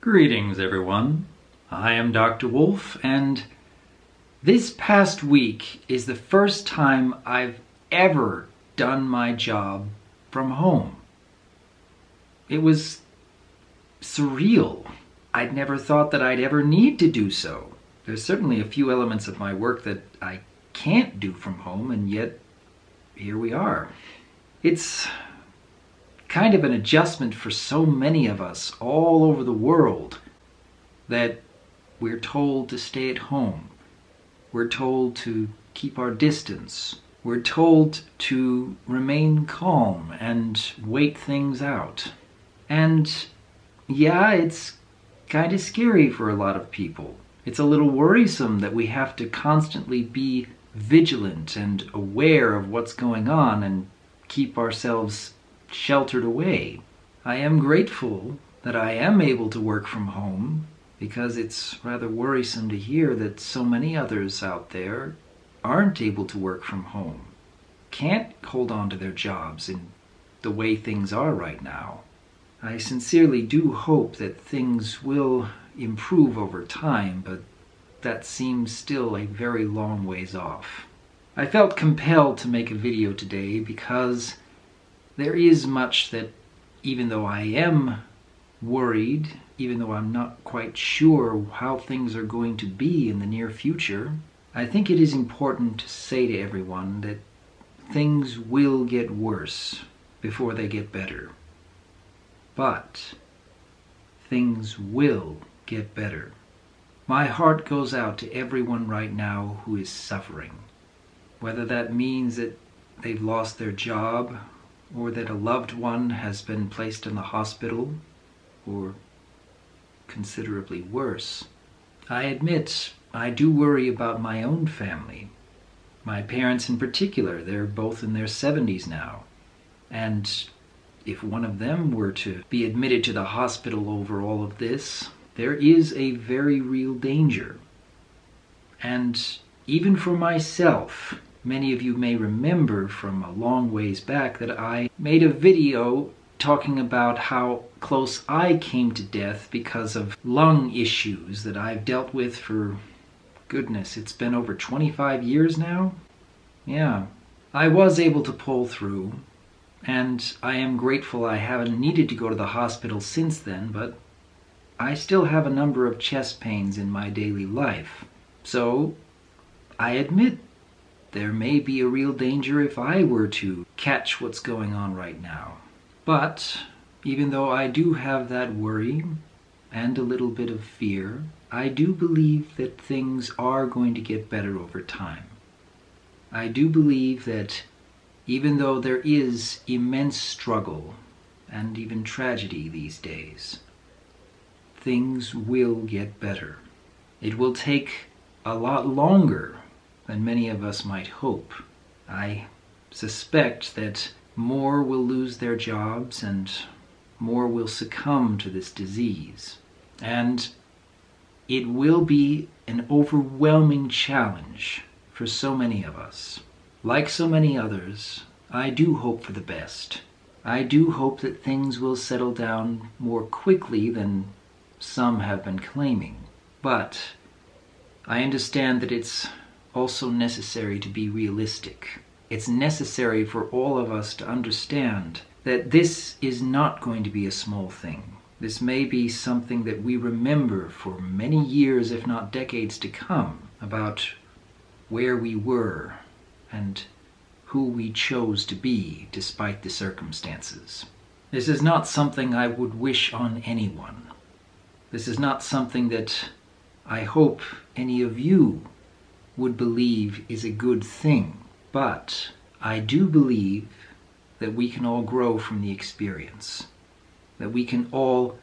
Greetings, everyone. I am Dr. Wolf, and this past week is the first time I've ever done my job from home. It was surreal. I'd never thought that I'd ever need to do so. There's certainly a few elements of my work that I can't do from home, and yet here we are. It's kind of an adjustment for so many of us all over the world that we're told to stay at home. We're told to keep our distance. We're told to remain calm and wait things out. And yeah, it's kind of scary for a lot of people. It's a little worrisome that we have to constantly be vigilant and aware of what's going on and keep ourselves sheltered away. I am grateful that I am able to work from home, because it's rather worrisome to hear that so many others out there aren't able to work from home, can't hold on to their jobs in the way things are right now. I sincerely do hope that things will improve over time, but that seems still a very long ways off. I felt compelled to make a video today because there is much that, even though I am worried, even though I'm not quite sure how things are going to be in the near future, I think it is important to say to everyone that things will get worse before they get better. But things will get better. My heart goes out to everyone right now who is suffering, whether that means that they've lost their job, or that a loved one has been placed in the hospital, or considerably worse. I admit I do worry about my own family. My parents in particular, they're both in their 70s now. And if one of them were to be admitted to the hospital over all of this, there is a very real danger. And even for myself, many of you may remember from a long ways back that I made a video talking about how close I came to death because of lung issues that I've dealt with for, goodness, it's been over 25 years now? Yeah. I was able to pull through, and I am grateful I haven't needed to go to the hospital since then, but I still have a number of chest pains in my daily life. So, I admit there may be a real danger if I were to catch what's going on right now. But even though I do have that worry and a little bit of fear, I do believe that things are going to get better over time. I do believe that even though there is immense struggle and even tragedy these days, things will get better. It will take a lot longer than many of us might hope. I suspect that more will lose their jobs and more will succumb to this disease. And it will be an overwhelming challenge for so many of us. Like so many others, I do hope for the best. I do hope that things will settle down more quickly than some have been claiming. But I understand that it's also necessary to be realistic. It's necessary for all of us to understand that this is not going to be a small thing. This may be something that we remember for many years, if not decades to come, about where we were and who we chose to be despite the circumstances. This is not something I would wish on anyone. This is not something that I hope any of you would believe is a good thing. But I do believe that we can all grow from the experience, that we can all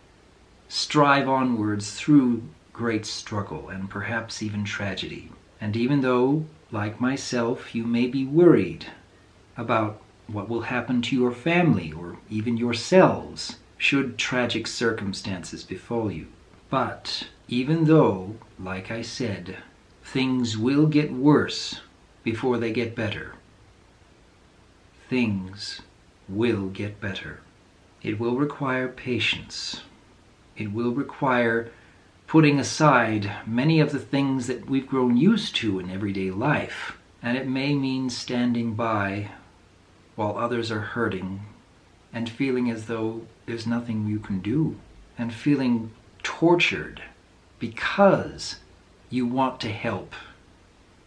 strive onwards through great struggle and perhaps even tragedy. And even though, like myself, you may be worried about what will happen to your family or even yourselves should tragic circumstances befall you. But even though, like I said, things will get worse before they get better, things will get better. It will require patience. It will require putting aside many of the things that we've grown used to in everyday life. And it may mean standing by while others are hurting and feeling as though there's nothing you can do, and feeling tortured because you want to help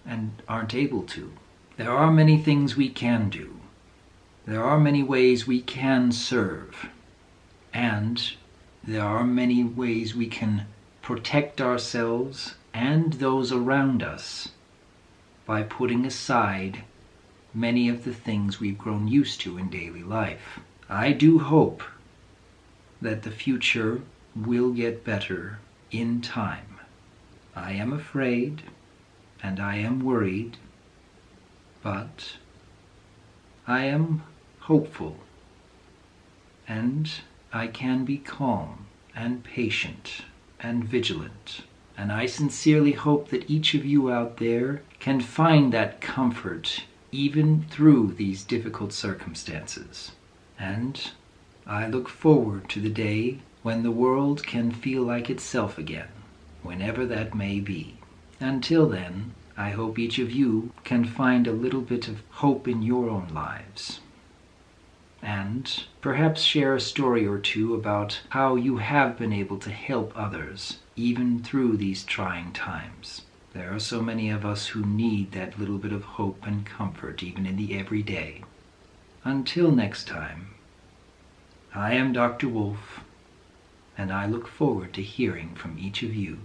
and aren't able to. There are many things we can do. There are many ways we can serve. And there are many ways we can protect ourselves and those around us by putting aside many of the things we've grown used to in daily life. I do hope that the future will get better in time. I am afraid and I am worried, but I am hopeful, and I can be calm and patient and vigilant. And I sincerely hope that each of you out there can find that comfort even through these difficult circumstances. And I look forward to the day when the world can feel like itself again, whenever that may be. Until then, I hope each of you can find a little bit of hope in your own lives. And perhaps share a story or two about how you have been able to help others, even through these trying times. There are so many of us who need that little bit of hope and comfort, even in the everyday. Until next time, I am Dr. Wolf, and I look forward to hearing from each of you.